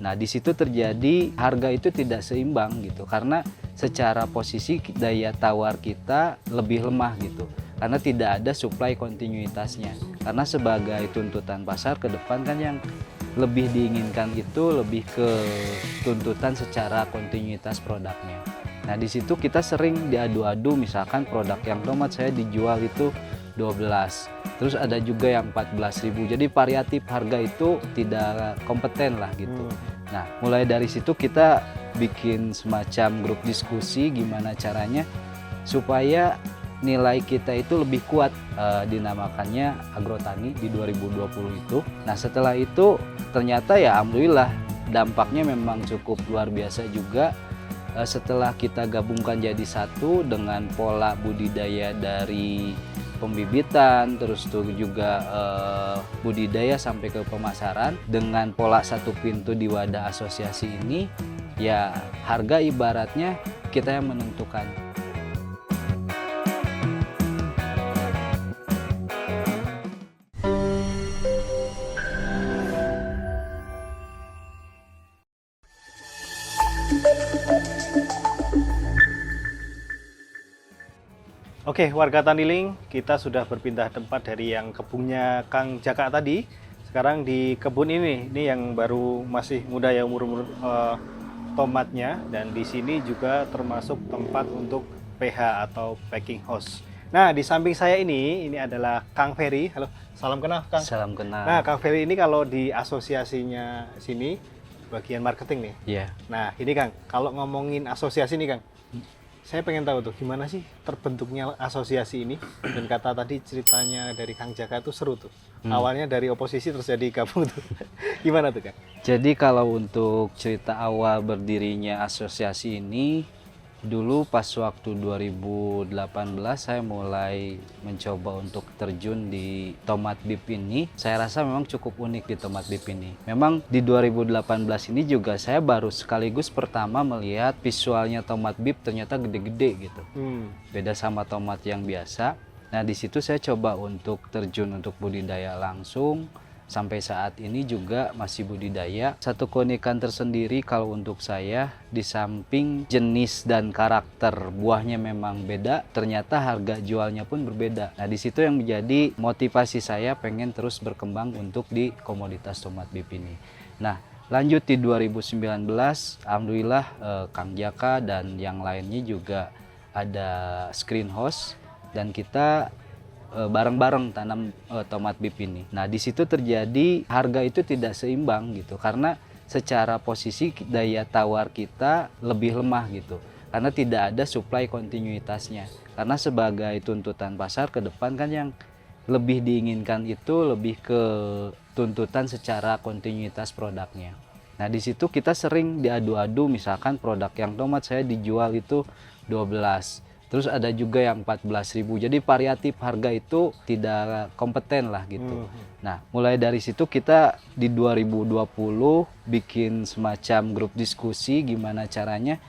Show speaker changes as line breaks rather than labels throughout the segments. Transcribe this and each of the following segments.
Nah, di situ terjadi harga itu tidak seimbang gitu, karena secara posisi daya tawar kita lebih lemah gitu, karena tidak ada supply kontinuitasnya. Karena sebagai tuntutan pasar ke depan kan yang lebih diinginkan itu lebih ke tuntutan secara kontinuitas produknya. Nah, di situ kita sering diadu-adu, misalkan produk yang tomat saya dijual itu 12, terus ada juga yang 14.000. Jadi variatif harga itu tidak kompeten lah gitu. Nah, mulai dari situ kita bikin semacam grup diskusi gimana caranya supaya nilai kita itu lebih kuat, dinamakannya agrotani di 2020 itu. Nah, setelah itu ternyata ya alhamdulillah dampaknya memang cukup luar biasa juga. Setelah kita gabungkan jadi satu dengan pola budidaya dari pembibitan, terus tuh juga budidaya sampai ke pemasaran dengan pola satu pintu di wadah asosiasi ini, ya harga ibaratnya kita yang menentukan.
Oke, warga Taniling, kita sudah berpindah tempat dari yang kebunnya Kang Jaka tadi. Sekarang di kebun ini yang baru masih muda ya umur tomatnya, dan di sini juga termasuk tempat untuk PH atau packing house. Nah, di samping saya ini adalah Kang Ferry. Halo, salam kenal Kang.
Salam kenal.
Nah, Kang Ferry ini kalau di asosiasinya sini bagian marketing nih.
Iya.
Nah, ini Kang, kalau ngomongin asosiasi nih Kang, saya pengen tahu tuh gimana sih terbentuknya asosiasi ini, dan kata tadi ceritanya dari Kang Jaka itu seru tuh. Awalnya dari oposisi terus jadi gabung tuh. Gimana tuh Kang?
Jadi kalau untuk cerita awal berdirinya asosiasi ini, dulu pas waktu 2018 saya mulai mencoba untuk terjun di tomat bib ini. Saya rasa memang cukup unik di tomat bib ini. Memang di 2018 ini juga saya baru sekaligus pertama melihat visualnya tomat bib ternyata gede-gede gitu. Beda sama tomat yang biasa. Nah, di situ saya coba untuk terjun untuk budidaya langsung. Sampai saat ini juga masih budidaya. Satu keunikan tersendiri kalau untuk saya, di samping jenis dan karakter buahnya memang beda, ternyata harga jualnya pun berbeda. Nah, di situ yang menjadi motivasi saya pengen terus berkembang untuk di komoditas tomat bib ini. Nah, lanjut di 2019, alhamdulillah Kang Jaka dan yang lainnya juga ada screen house, dan kita bareng-bareng tanam tomat bib ini. Nah, di situ terjadi harga itu tidak seimbang gitu, karena secara posisi daya tawar kita lebih lemah gitu, karena tidak ada supply kontinuitasnya. Karena sebagai tuntutan pasar ke depan kan yang lebih diinginkan itu lebih ke tuntutan secara kontinuitas produknya. Nah, di situ kita sering diadu-adu, misalkan produk yang tomat saya dijual itu 12. Terus ada juga yang 14.000. Jadi variatif harga itu tidak kompeten lah gitu. Nah, mulai dari situ kita di 2020 bikin semacam grup diskusi gimana caranya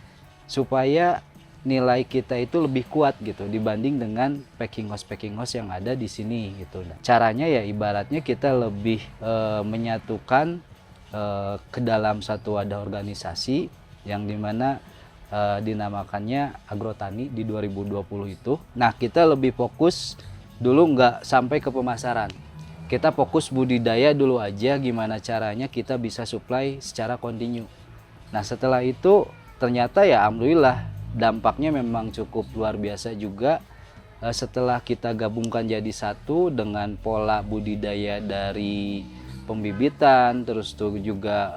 supaya nilai kita itu lebih kuat gitu dibanding dengan packing house yang ada di sini gitu. Nah, caranya ya ibaratnya kita lebih menyatukan ke dalam satu wadah organisasi yang dimana dinamakannya agrotani di 2020 itu. Nah, kita lebih fokus dulu nggak sampai ke pemasaran. Kita fokus budidaya dulu aja, gimana caranya kita bisa supply secara kontinu. Nah, setelah itu ternyata ya alhamdulillah dampaknya memang cukup luar biasa juga. Setelah kita gabungkan jadi satu dengan pola budidaya dari pembibitan, terus tuh juga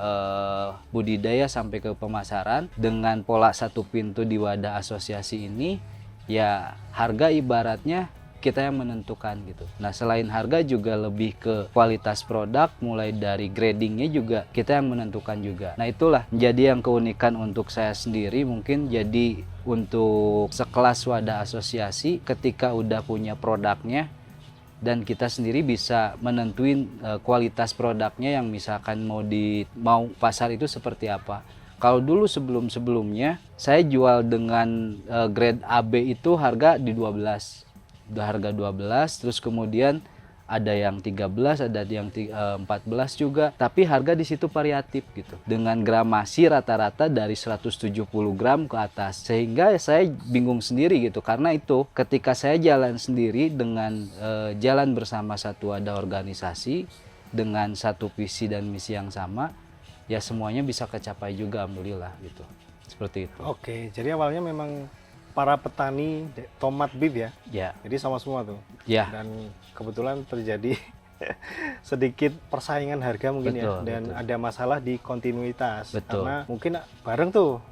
budidaya sampai ke pemasaran dengan pola satu pintu di wadah asosiasi ini, ya harga ibaratnya kita yang menentukan gitu. Nah, selain harga juga lebih ke kualitas produk, mulai dari gradingnya juga kita yang menentukan juga. Nah, itulah menjadi yang keunikan untuk saya sendiri, mungkin jadi untuk sekelas wadah asosiasi ketika udah punya produknya dan kita sendiri bisa menentuin kualitas produknya yang misalkan mau pasar itu seperti apa. Kalau dulu sebelumnya saya jual dengan grade AB itu harga di 12. Udah harga 12, terus kemudian ada yang 13, ada yang 14 juga, tapi harga di situ variatif gitu. Dengan gramasi rata-rata dari 170 gram ke atas. Sehingga saya bingung sendiri gitu, karena itu ketika saya jalan sendiri dengan jalan bersama satu ada organisasi dengan satu visi dan misi yang sama, ya semuanya bisa kecapai juga alhamdulillah gitu. Seperti itu.
Oke, jadi awalnya memang para petani tomat bib ya.
Ya.
Jadi sama semua tuh.
Ya.
Dan kebetulan terjadi sedikit persaingan harga mungkin
Betul,
ya, dan
betul.
ada masalah di kontinuitas.
Betul.
Karena mungkin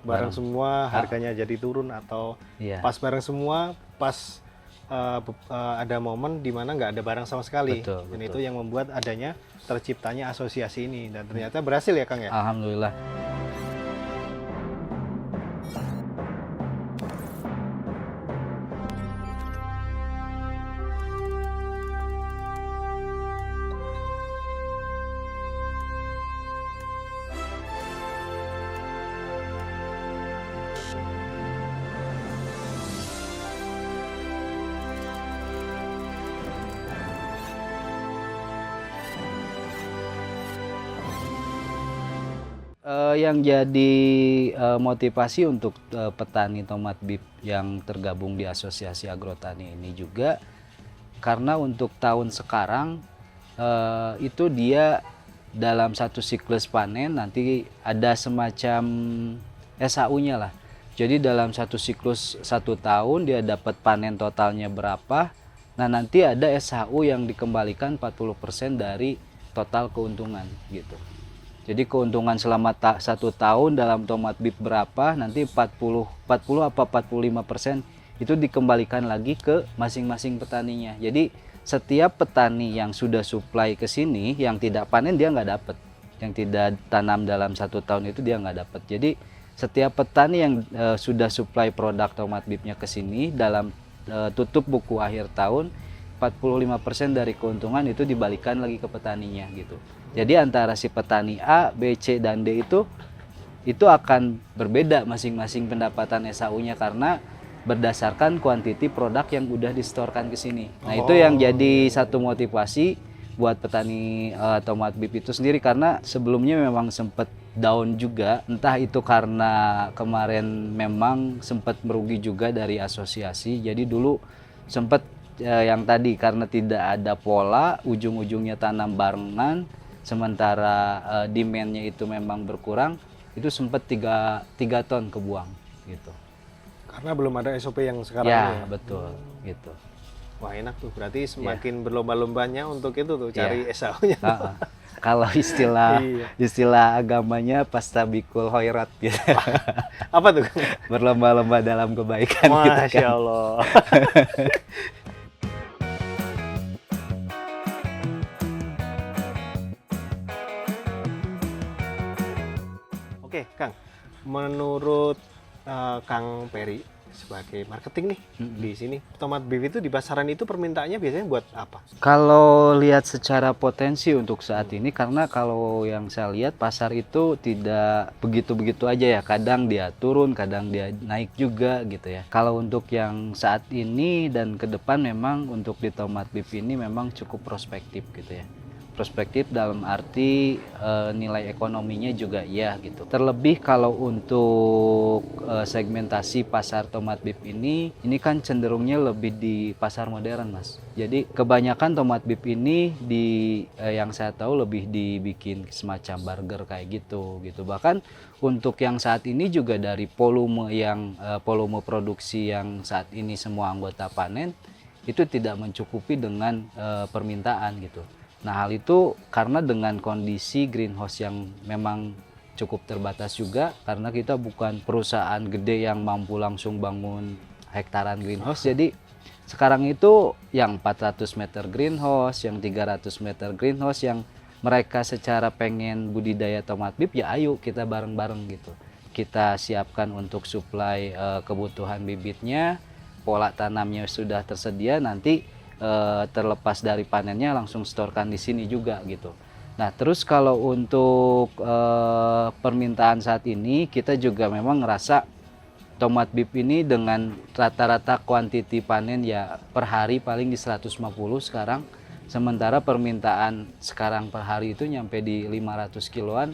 bareng semua harganya jadi turun, atau
Iya.
pas bareng semua pas ada momen di mana nggak ada barang sama sekali.
Betul,
Dan
betul.
itu yang membuat adanya terciptanya asosiasi ini, dan ternyata berhasil ya Kang ya.
Alhamdulillah. Yang jadi motivasi untuk petani tomat bib yang tergabung di Asosiasi Agrotani ini juga karena untuk tahun sekarang itu dia dalam satu siklus panen nanti ada semacam SHU-nya lah. Jadi dalam satu siklus 1 tahun dia dapat panen totalnya berapa. Nah nanti ada SHU yang dikembalikan 40% dari total keuntungan gitu. Jadi keuntungan selama 1 tahun dalam tomat bib berapa, nanti 40 apa 45% itu dikembalikan lagi ke masing-masing petaninya. Jadi setiap petani yang sudah supply ke sini, yang tidak panen dia nggak dapat. Yang tidak tanam dalam 1 tahun itu dia nggak dapat. Jadi setiap petani yang sudah supply produk tomat bibnya ke sini dalam tutup buku akhir tahun, 45% dari keuntungan itu dibalikan lagi ke petaninya gitu. Jadi antara si petani A, B, C, dan D itu akan berbeda masing-masing pendapatan SHU-nya karena berdasarkan kuantiti produk yang udah distorkan ke sini. Nah, itu yang jadi satu motivasi buat petani tomat bib itu sendiri, karena sebelumnya memang sempat down juga, entah itu karena kemarin memang sempat merugi juga dari asosiasi. Jadi dulu sempat yang tadi karena tidak ada pola, ujung-ujungnya tanam barengan, sementara demand-nya itu memang berkurang, itu sempat 3 ton kebuang gitu.
Karena belum ada SOP yang sekarang
Ya,
ini ya.
betul gitu.
Wah enak tuh, berarti semakin berlomba-lombanya untuk itu tuh cari
Ya.
SAU-nya.
Kalau istilah
Iya.
istilah agamanya pastabikul khairat gitu.
Apa tuh?
Berlomba-lomba dalam kebaikan gitu
Masya
kan.
Allah. Oke, Kang. Menurut Kang Peri sebagai marketing nih di sini, tomat bib itu di pasaran itu permintaannya biasanya buat apa?
Kalau lihat secara potensi untuk saat ini, karena kalau yang saya lihat pasar itu tidak begitu-begitu aja ya, kadang dia turun, kadang dia naik juga gitu ya. Kalau untuk yang saat ini dan ke depan memang untuk di tomat bib ini memang cukup prospektif gitu ya. Prospektif dalam arti nilai ekonominya juga iya gitu. Terlebih kalau untuk segmentasi pasar tomat bib ini kan cenderungnya lebih di pasar modern Mas. Jadi kebanyakan tomat bib ini yang saya tahu lebih dibikin semacam burger kayak gitu. Bahkan untuk yang saat ini juga dari volume produksi yang saat ini semua anggota panen itu tidak mencukupi dengan permintaan gitu. Nah, hal itu karena dengan kondisi greenhouse yang memang cukup terbatas juga, karena kita bukan perusahaan gede yang mampu langsung bangun hektaran greenhouse. Jadi sekarang itu yang 400 meter greenhouse, yang 300 meter greenhouse yang mereka secara pengen budidaya tomat bib, ya ayo kita bareng-bareng gitu. Kita siapkan untuk suplai kebutuhan bibitnya, pola tanamnya sudah tersedia, nanti terlepas dari panennya langsung setorkan di sini juga gitu. Nah terus kalau untuk permintaan saat ini, kita juga memang ngerasa tomat bib ini dengan rata-rata kuantiti panen ya per hari paling di 150 sekarang. Sementara permintaan sekarang per hari itu nyampe di 500 kiloan.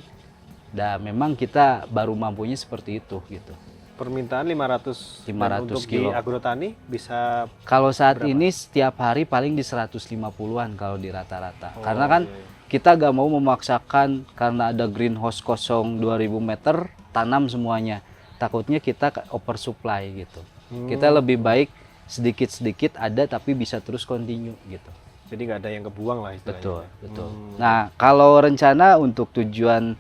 Dan memang kita baru mampunya seperti itu gitu.
Permintaan 500,
500
dan untuk
kilo.
di agrotani bisa
Kalau saat
berapa?
ini setiap hari paling di 150-an kalau di rata-rata.
Oh,
Karena kan
iya.
kita gak mau memaksakan karena ada greenhouse kosong 2000 meter tanam semuanya. Takutnya kita oversupply gitu. Kita lebih baik sedikit-sedikit ada tapi bisa terus continue gitu.
Jadi nggak ada yang kebuang lah istilahnya.
Betul, betul. Nah, kalau rencana untuk tujuan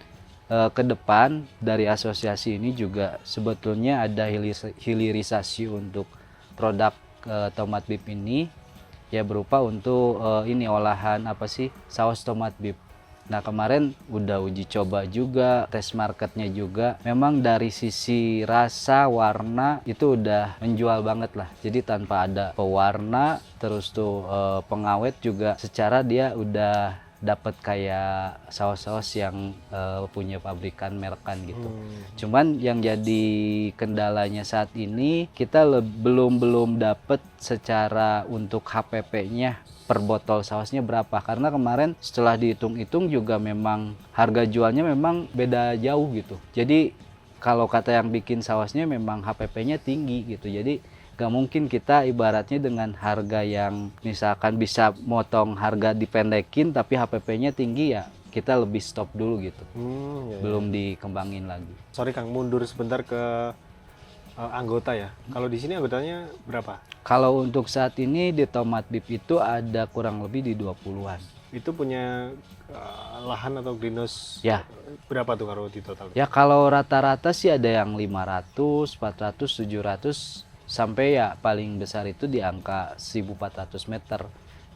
ke depan dari asosiasi ini juga sebetulnya ada hilirisasi untuk produk tomat bib ini ya berupa untuk ini olahan apa sih saus tomat bib. Nah kemarin udah uji coba juga, tes marketnya juga. Memang dari sisi rasa, warna itu udah menjual banget lah. Jadi tanpa ada pewarna, terus tuh pengawet juga secara dia udah dapat kayak saus-saus yang punya pabrikan merekan gitu. Cuman yang jadi kendalanya saat ini kita belum dapat secara untuk HPP-nya per botol sausnya berapa, karena kemarin setelah dihitung-hitung juga memang harga jualnya memang beda jauh gitu. Jadi kalau kata yang bikin sausnya memang HPP-nya tinggi gitu. Jadi gak mungkin kita ibaratnya dengan harga yang misalkan bisa motong harga dipendekin tapi HPP-nya tinggi ya kita lebih stop dulu gitu.
Ya.
Belum dikembangin lagi.
Sorry Kang, mundur sebentar ke anggota ya. Kalau di sini anggotanya berapa?
Kalau untuk saat ini di tomat bib itu ada kurang lebih di 20-an.
Itu punya lahan atau greenhouse
Ya.
Berapa tuh kalau di total?
Ya kalau rata-rata sih ada yang 500, 400, 700 sampai ya paling besar itu di angka 1400 meter.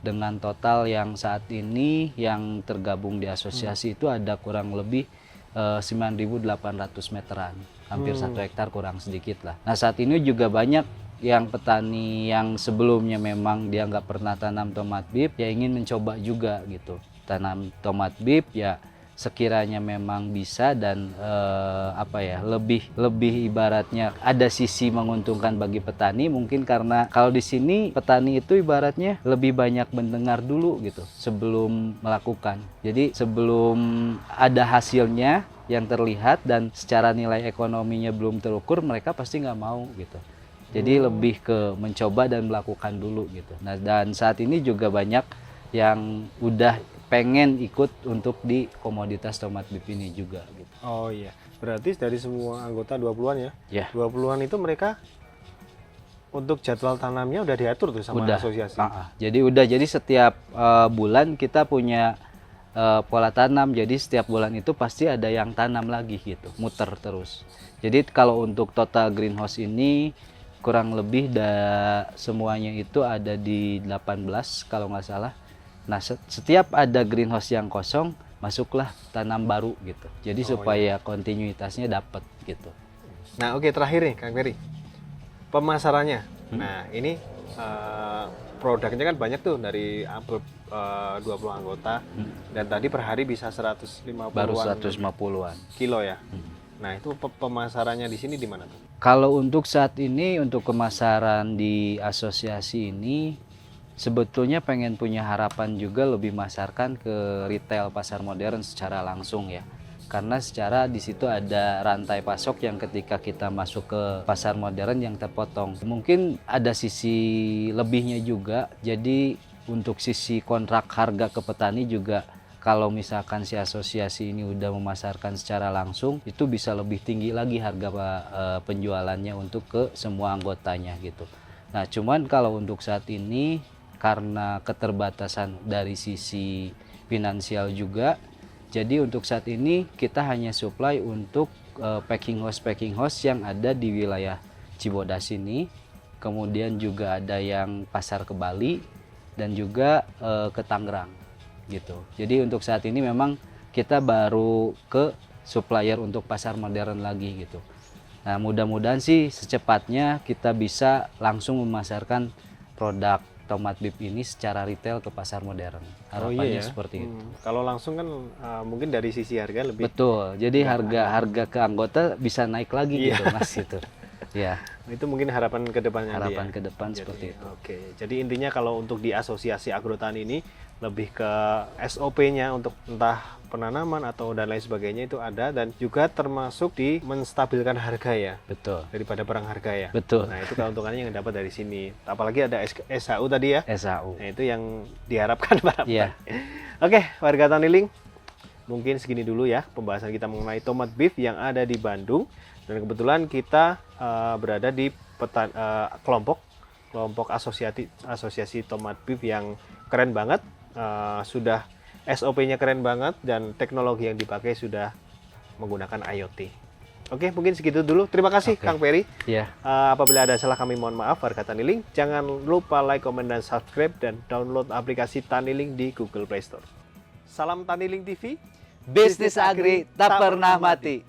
Dengan total yang saat ini yang tergabung di asosiasi itu ada kurang lebih 9.800 meteran. Hampir 1 hektar kurang sedikit lah. Nah saat ini juga banyak yang petani yang sebelumnya memang dia nggak pernah tanam tomat bib ya ingin mencoba juga gitu. Tanam tomat bib ya sekiranya memang bisa dan lebih ibaratnya ada sisi menguntungkan bagi petani, mungkin karena kalau di sini petani itu ibaratnya lebih banyak mendengar dulu gitu sebelum melakukan. Jadi sebelum ada hasilnya yang terlihat dan secara nilai ekonominya belum terukur, mereka pasti nggak mau gitu. Jadi lebih ke mencoba dan melakukan dulu gitu. Nah dan saat ini juga banyak yang udah pengen ikut untuk di komoditas tomat bib ini juga gitu.
Oh iya, berarti dari semua anggota 20-an ya?
Ya.
20-an itu mereka untuk jadwal tanamnya udah diatur tuh sama asosiasi?
Jadi setiap bulan kita punya pola tanam, jadi setiap bulan itu pasti ada yang tanam lagi gitu, muter terus. Jadi kalau untuk total greenhouse ini kurang lebih semuanya itu ada di 18 kalau nggak salah. Nah setiap ada greenhouse yang kosong masuklah tanam baru gitu. Jadi supaya kontinuitasnya dapat gitu.
Nah oke, terakhir nih Kang Ferry, pemasarannya. Nah ini produknya kan banyak tuh dari 20 anggota dan tadi per hari bisa 150-an.
Baru 150-an
kilo ya. Nah itu pemasarannya di sini di mana tuh?
Kalau untuk saat ini untuk pemasaran di asosiasi ini sebetulnya pengen punya harapan juga lebih masarkan ke retail pasar modern secara langsung ya. Karena secara di situ ada rantai pasok yang ketika kita masuk ke pasar modern yang terpotong. Mungkin ada sisi lebihnya juga. Jadi untuk sisi kontrak harga ke petani juga kalau misalkan si asosiasi ini udah memasarkan secara langsung itu bisa lebih tinggi lagi harga penjualannya untuk ke semua anggotanya gitu. Nah cuman kalau untuk saat ini karena keterbatasan dari sisi finansial juga, jadi untuk saat ini kita hanya supply untuk packing house yang ada di wilayah Cibodas ini, kemudian juga ada yang pasar ke Bali dan juga ke Tangerang gitu. Jadi untuk saat ini memang kita baru ke supplier untuk pasar modern lagi gitu. Nah mudah-mudahan sih secepatnya kita bisa langsung memasarkan produk tomat bib ini secara retail ke pasar modern. Harapannya seperti itu.
Kalau langsung kan mungkin dari sisi harga lebih.
Betul. Jadi harga ke anggota bisa naik lagi gitu Mas gitu. Ya.
Itu mungkin harapan ke depannya.
Harapan ke depan seperti itu.
Oke. Jadi intinya kalau untuk di asosiasi agrotani ini lebih ke SOP-nya untuk entah penanaman atau dan lain sebagainya itu ada, dan juga termasuk di menstabilkan harga ya
Betul.
daripada perang harga ya.
Betul.
Nah itu keuntungannya yang dapat dari sini. Apalagi ada SHU tadi ya.
SAU.
Nah itu yang diharapkan para
Iya.
Oke, warga Taniling, mungkin segini dulu ya pembahasan kita mengenai tomat beef yang ada di Bandung. Dan kebetulan kita berada di kelompok asosiasi tomat beef yang keren banget. Sudah SOP-nya keren banget dan teknologi yang dipakai sudah menggunakan IoT. Oke, mungkin segitu dulu. Terima kasih
Oke.
Kang Ferry.
Iya.
Apabila ada salah kami mohon maaf. Warga Taniling, jangan lupa like, komen, dan subscribe, dan download aplikasi Taniling di Google Play Store. Salam Taniling TV.
Bisnis agri tak pernah mati.